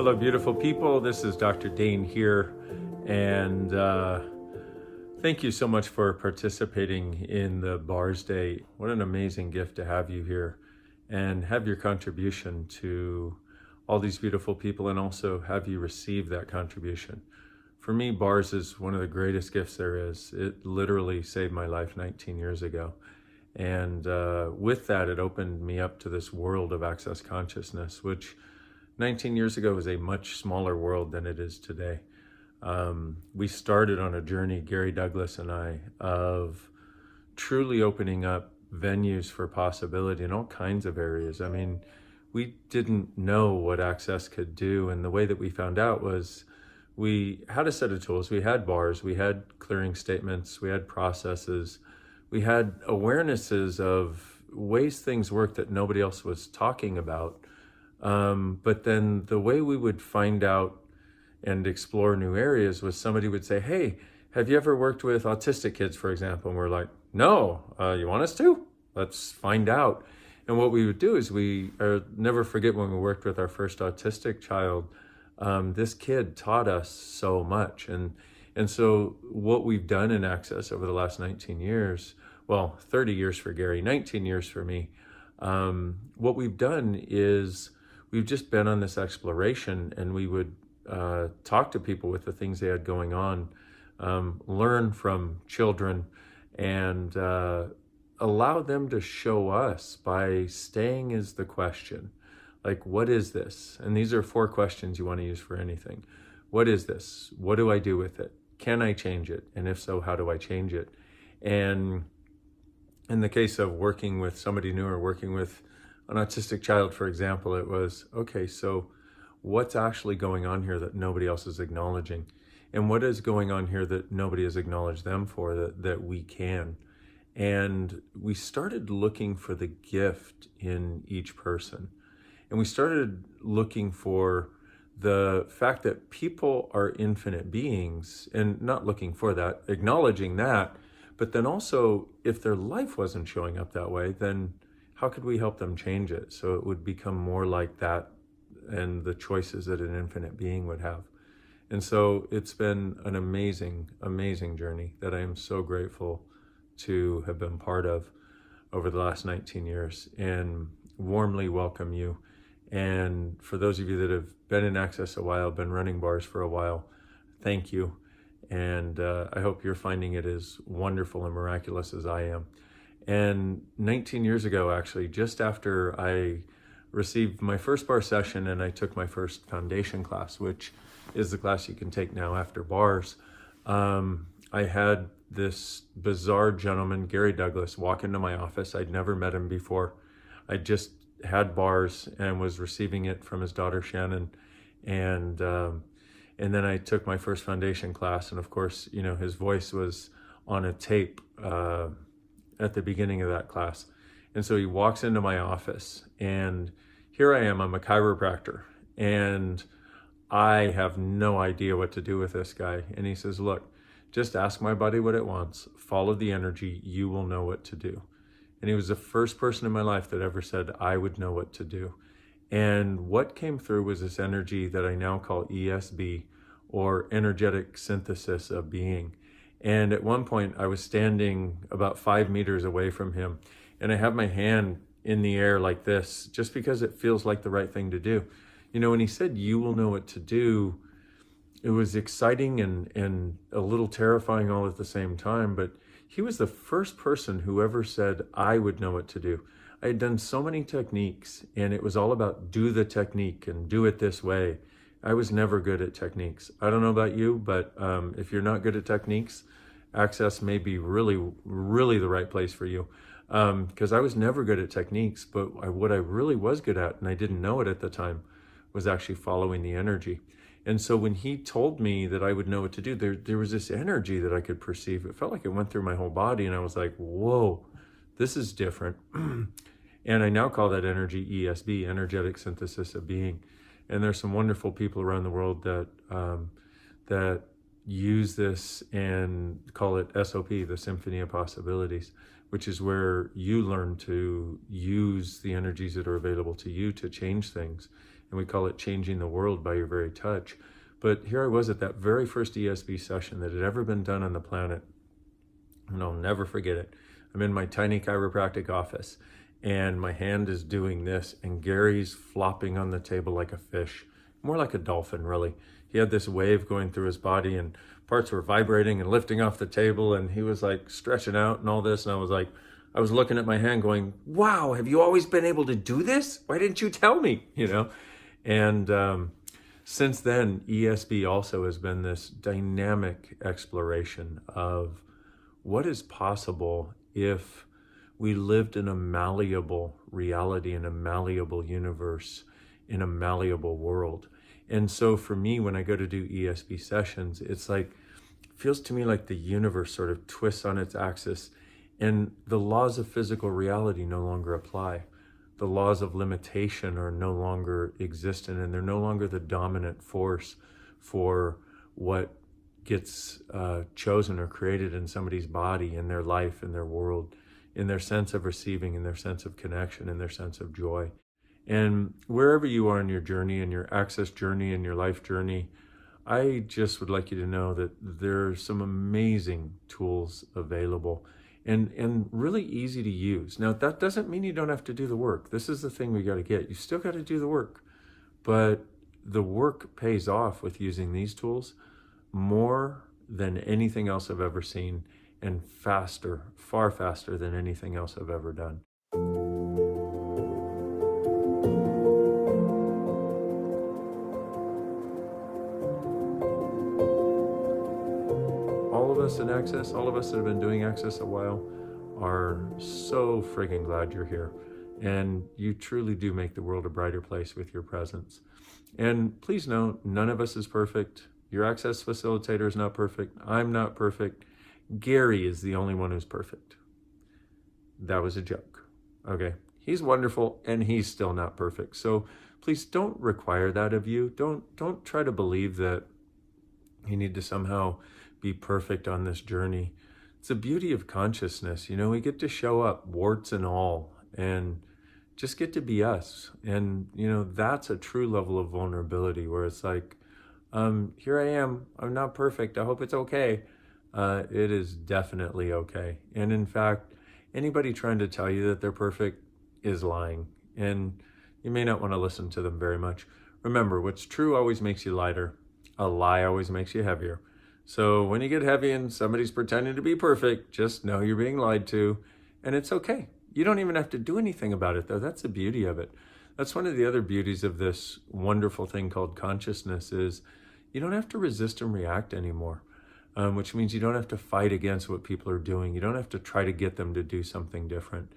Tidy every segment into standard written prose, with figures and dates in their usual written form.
Hello, beautiful people. This is Dr. Dain Heer, and thank you so much for participating in the Barras Day. What an amazing gift to have you here and have your contribution to all these beautiful people, and also have you receive that contribution. For me, Barras is one of the greatest gifts there is. It literally saved my life 19 years ago. And with that, it opened me up to this world of access consciousness, which 19 years ago was a much smaller world than it is today. We started on a journey, Gary Douglas and I, of truly opening up venues for possibility in all kinds of areas. I mean, we didn't know what Access could do, and the way that we found out was we had a set of tools. We had bars, we had clearing statements, we had processes, we had awarenesses of ways things work that nobody else was talking about. But then the way we would find out and explore new areas was somebody would say, hey, have you ever worked with autistic kids, for example? And we're like, no, you want us to? Let's find out. And what we would do is never forget when we worked with our first autistic child, this kid taught us so much. And so what we've done in Access over the last 19 years, well, 30 years for Gary, 19 years for me, what we've done is we've just been on this exploration, and we would talk to people with the things they had going on, learn from children, and allow them to show us by staying is the question. Like, what is this? And these are 4 questions you want to use for anything. What is this? What do I do with it? Can I change it? And if so, how do I change it? And in the case of working with somebody new or working with an autistic child, for example, it was, okay, so what's actually going on here that nobody else is acknowledging? And what is going on here that nobody has acknowledged them for that we can? And we started looking for the gift in each person. And we started looking for the fact that people are infinite beings, and not looking for that, acknowledging that, but then also if their life wasn't showing up that way, then how could we help them change it so it would become more like that and the choices that an infinite being would have? And so it's been an amazing, amazing journey that I am so grateful to have been part of over the last 19 years, and warmly welcome you. And for those of you that have been in Access a while, been running bars for a while, thank you. And I hope you're finding it as wonderful and miraculous as I am. And 19 years ago, actually, just after I received my first bar session and I took my first foundation class, which is the class you can take now after bars, I had this bizarre gentleman, Gary Douglas, walk into my office. I'd never met him before. I just had bars and was receiving it from his daughter, Shannon. And then I took my first foundation class. And of course, you know, his voice was on a tape at the beginning of that class. And so he walks into my office, and here I am, I'm a chiropractor, and I have no idea what to do with this guy. And he says, look, just ask my body what it wants, follow the energy, you will know what to do. And he was the first person in my life that ever said I would know what to do. And what came through was this energy that I now call ESB, or energetic synthesis of being. And at one point I was standing about 5 meters away from him, and I have my hand in the air like this, just because it feels like the right thing to do. You know, when he said, you will know what to do, it was exciting and a little terrifying all at the same time, but he was the first person who ever said I would know what to do. I had done so many techniques, and it was all about do the technique and do it this way. I was never good at techniques. I don't know about you, but if you're not good at techniques, Access may be really, really the right place for you. Because I was never good at techniques, but what I really was good at, and I didn't know it at the time, was actually following the energy. And so when he told me that I would know what to do, there was this energy that I could perceive. It felt like it went through my whole body, and I was like, whoa, this is different. And I now call that energy ESB, energetic synthesis of being. And there's some wonderful people around the world that use this and call it SOP, the Symphony of Possibilities, which is where you learn to use the energies that are available to you to change things and we call it changing the world by your very touch. But here I was at that very first ESB session that had ever been done on the planet, and I'll never forget it. I'm in my tiny chiropractic office, and my hand is doing this, and Gary's flopping on the table like a fish, more like a dolphin, really. He had this wave going through his body, and parts were vibrating and lifting off the table, and he was like stretching out and all this, and I was looking at my hand going, wow, have you always been able to do this? Why didn't you tell me, And since then, ESB also has been this dynamic exploration of what is possible if we lived in a malleable reality, in a malleable universe, in a malleable world. And so for me, when I go to do ESB sessions, it feels to me like the universe sort of twists on its axis, and the laws of physical reality no longer apply. The laws of limitation are no longer existent, and they're no longer the dominant force for what gets chosen or created in somebody's body, in their life, in their world, in their sense of receiving, in their sense of connection, in their sense of joy. And wherever you are in your journey, in your access journey, in your life journey, I just would like you to know that there's some amazing tools available and really easy to use. Now, that doesn't mean you don't have to do the work. This is the thing we got to get. You still got to do the work, but the work pays off with using these tools more than anything else I've ever seen, and faster, far faster than anything else I've ever done. All of us in Access, all of us that have been doing Access a while, are so friggin' glad you're here. And you truly do make the world a brighter place with your presence. And please know, none of us is perfect. Your Access facilitator is not perfect. I'm not perfect. Gary is the only one who's perfect. That was a joke. Okay. He's wonderful, and he's still not perfect. So please don't require that of you. Don't try to believe that you need to somehow be perfect on this journey. It's the beauty of consciousness. We get to show up, warts and all, and just get to be us. And, that's a true level of vulnerability where it's like, here I am. I'm not perfect. I hope it's okay. It is definitely okay. And in fact, anybody trying to tell you that they're perfect is lying. And you may not want to listen to them very much. Remember, what's true always makes you lighter. A lie always makes you heavier. So when you get heavy and somebody's pretending to be perfect, just know you're being lied to, and it's okay. You don't even have to do anything about it, though. That's the beauty of it. That's one of the other beauties of this wonderful thing called consciousness is you don't have to resist and react anymore, which means you don't have to fight against what people are doing. You don't have to try to get them to do something different.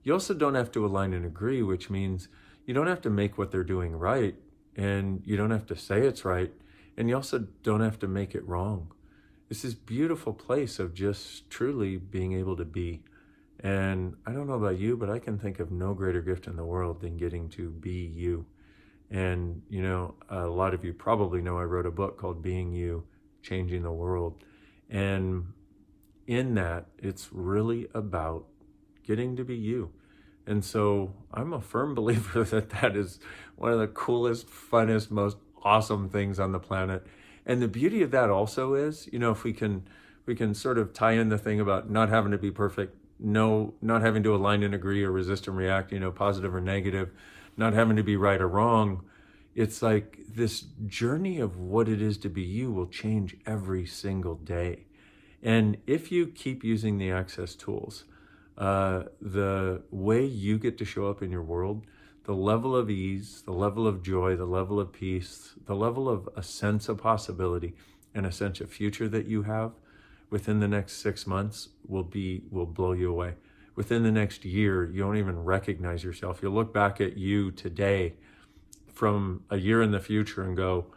You also don't have to align and agree, which means you don't have to make what they're doing right, and you don't have to say it's right. And you also don't have to make it wrong. It's this beautiful place of just truly being able to be. And I don't know about you, but I can think of no greater gift in the world than getting to be you. And, a lot of you probably know I wrote a book called Being You, Changing the World. And in that, it's really about getting to be you. And so I'm a firm believer that is one of the coolest, funnest, most awesome things on the planet. And the beauty of that also is, if we can sort of tie in the thing about not having to be perfect, not having to align and agree or resist and react, positive or negative, not having to be right or wrong. It's like this journey of what it is to be you will change every single day. And if you keep using the Access tools, the way you get to show up in your world, the level of ease, the level of joy, the level of peace, the level of a sense of possibility and a sense of future that you have within the next 6 months will blow you away. Within the next year, you don't even recognize yourself. You'll look back at you today from a year in the future and go,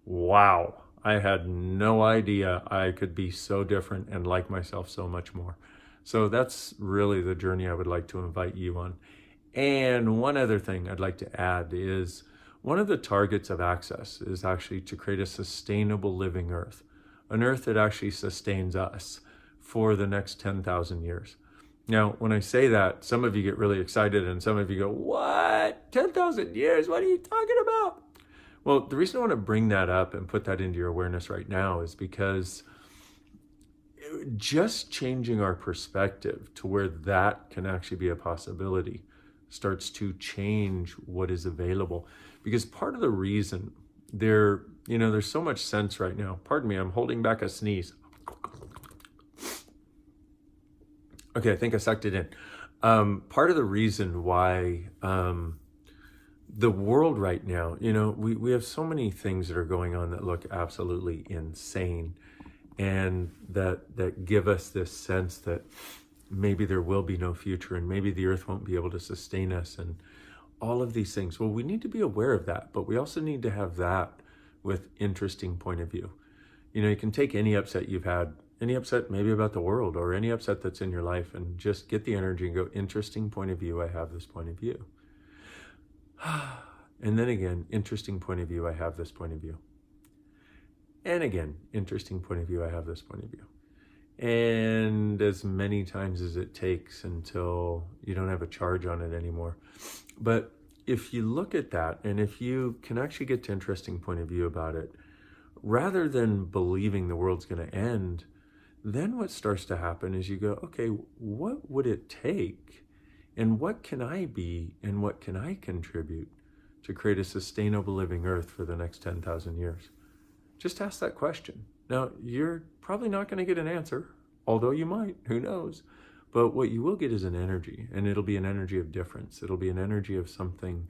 wow, I had no idea I could be so different and like myself so much more. So that's really the journey I would like to invite you on. And one other thing I'd like to add is one of the targets of Access is actually to create a sustainable living earth, an earth that actually sustains us for the next 10,000 years. Now, when I say that, some of you get really excited and some of you go, what? 10,000 years? What are you talking about? Well, the reason I want to bring that up and put that into your awareness right now is because just changing our perspective to where that can actually be a possibility starts to change what is available. Because part of the reason there's so much sense right now. Pardon me, I'm holding back a sneeze. Okay, I think I sucked it in. Part of the reason why the world right now, we have so many things that are going on that look absolutely insane, and that give us this sense that maybe there will be no future and maybe the earth won't be able to sustain us and all of these things. Well, we need to be aware of that, but we also need to have that with interesting point of view. You can take any upset you've had, any upset maybe about the world or any upset that's in your life, and just get the energy and go, interesting point of view, I have this point of view. And then again, interesting point of view, I have this point of view. And again, interesting point of view, I have this point of view. And as many times as it takes until you don't have a charge on it anymore. But if you look at that, and if you can actually get to interesting point of view about it, rather than believing the world's going to end, then what starts to happen is you go, okay, what would it take? And what can I be? And what can I contribute to create a sustainable living earth for the next 10,000 years? Just ask that question. Now, you're probably not going to get an answer, although you might, who knows? But what you will get is an energy, and it'll be an energy of difference. It'll be an energy of something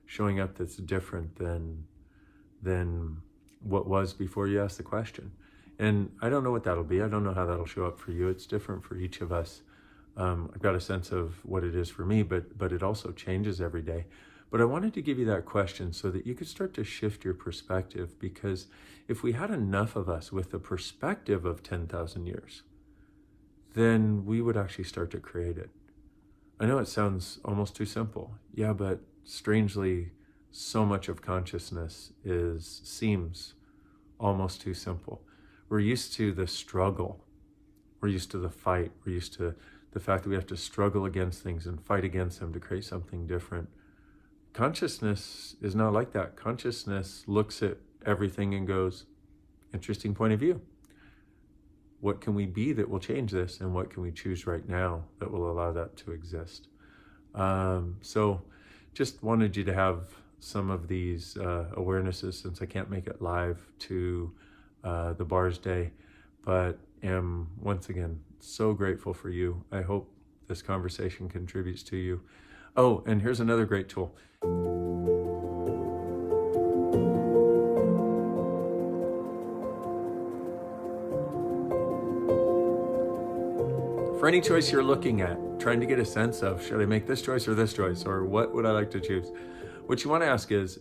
showing up that's different than what was before you asked the question. And I don't know what that'll be. I don't know how that'll show up for you. It's different for each of us. I've got a sense of what it is for me, but it also changes every day. But I wanted to give you that question so that you could start to shift your perspective, because if we had enough of us with the perspective of 10,000 years, then we would actually start to create it. I know it sounds almost too simple. Yeah, but strangely, so much of consciousness seems almost too simple. We're used to the struggle. We're used to the fight. We're used to the fact that we have to struggle against things and fight against them to create something different. Consciousness is not like that. Consciousness looks at everything and goes, interesting point of view. What can we be that will change this? And what can we choose right now that will allow that to exist? So just wanted you to have some of these awarenesses, since I can't make it live to the Barras Day, but am once again so grateful for you. I hope this conversation contributes to you. Oh, and here's another great tool. For any choice you're looking at, trying to get a sense of, should I make this choice or this choice, or what would I like to choose? What you want to ask is,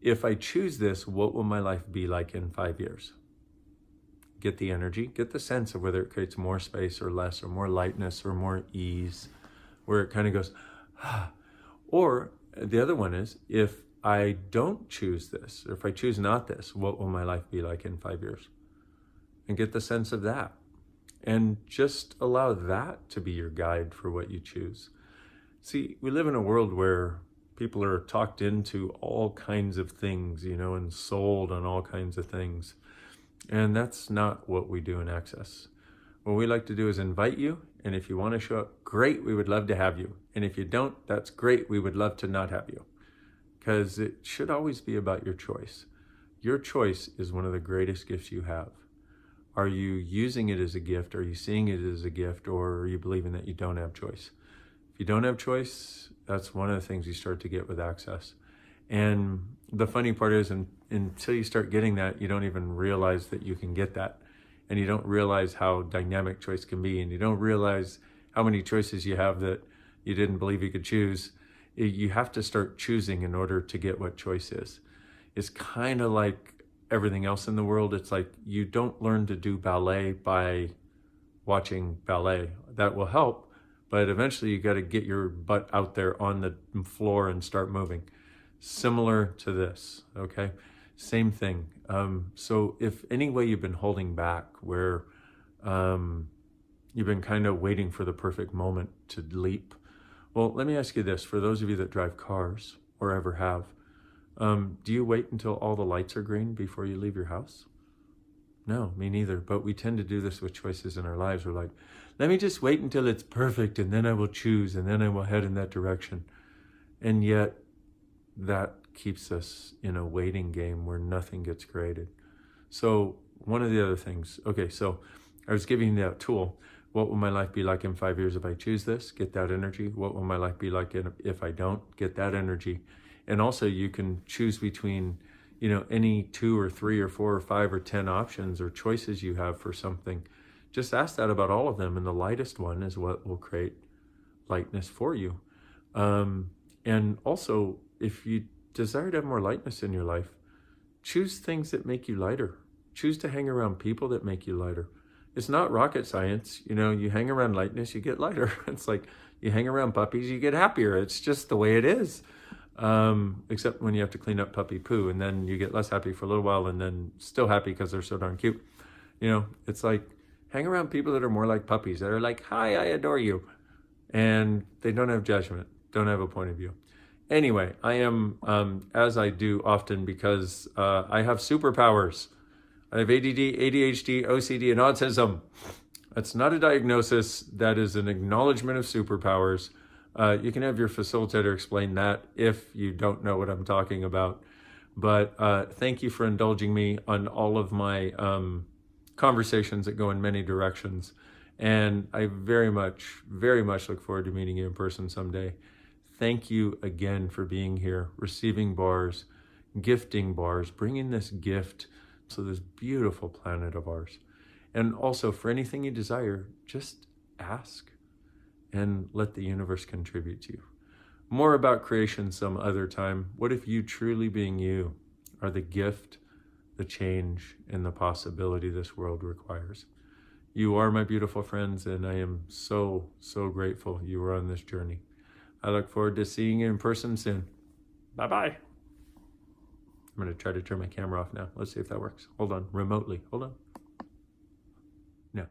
if I choose this, what will my life be like in 5 years? Get the energy, get the sense of whether it creates more space or less, or more lightness or more ease, where it kind of goes, ah. Or the other one is, if I don't choose this, or if I choose not this, what will my life be like in 5 years? And get the sense of that. And just allow that to be your guide for what you choose. See, we live in a world where people are talked into all kinds of things, and sold on all kinds of things. And that's not what we do in Access. What we like to do is invite you, and if you want to show up, great, we would love to have you. And if you don't, that's great, we would love to not have you. Because it should always be about your choice. Your choice is one of the greatest gifts you have. Are you using it as a gift? Are you seeing it as a gift? Or are you believing that you don't have choice? If you don't have choice, that's one of the things you start to get with Access. And the funny part is, until you start getting that, you don't even realize that you can get that. And you don't realize how dynamic choice can be. And you don't realize how many choices you have that you didn't believe you could choose. You have to start choosing in order to get what choice is. It's kind of like everything else in the world. It's like you don't learn to do ballet by watching ballet. That will help, but eventually you got to get your butt out there on the floor and start moving. Similar to this, okay? Same thing. So if any way you've been holding back, where You've been kind of waiting for the perfect moment to leap. Well, let me ask you this. For those of you that drive cars or ever have, do you wait until all the lights are green before you leave your house? No, me neither. But we tend to do this with choices in our lives. We're like, let me just wait until it's perfect and then I will choose and then I will head in that direction. And yet that keeps us in a waiting game where nothing gets created. So one of the other things, okay, so I was giving you that tool. What will my life be like in 5 years if I choose this? Get that energy. What will my life be like if I don't? Get that energy. And also you can choose between, any 2 or 3 or 4 or 5 or 10 options or choices you have for something. Just ask that about all of them. And the lightest one is what will create lightness for you. And also, if you desire to have more lightness in your life, choose things that make you lighter. Choose to hang around people that make you lighter. It's not rocket science. You hang around lightness, you get lighter. It's like you hang around puppies, you get happier. It's just the way it is. Except when you have to clean up puppy poo, and then you get less happy for a little while and then still happy because they're so darn cute. It's like hang around people that are more like puppies, that are like, hi, I adore you. And they don't have judgment, don't have a point of view. Anyway, I am, as I do often, because I have superpowers. I have ADD, ADHD, OCD, and autism. That's not a diagnosis. That is an acknowledgement of superpowers. You can have your facilitator explain that if you don't know what I'm talking about. But thank you for indulging me on all of my conversations that go in many directions. And I very much look forward to meeting you in person someday. Thank you again for being here, receiving bars, gifting bars, bringing this gift to this beautiful planet of ours. And also, for anything you desire, just ask and let the universe contribute to you. More about creation some other time. What if you truly being you are the gift, the change, and the possibility this world requires? You are my beautiful friends, and I am so, so grateful you were on this journey. I look forward to seeing you in person soon. Bye-bye. I'm going to try to turn my camera off now. Let's see if that works. Hold on, remotely. Hold on. No.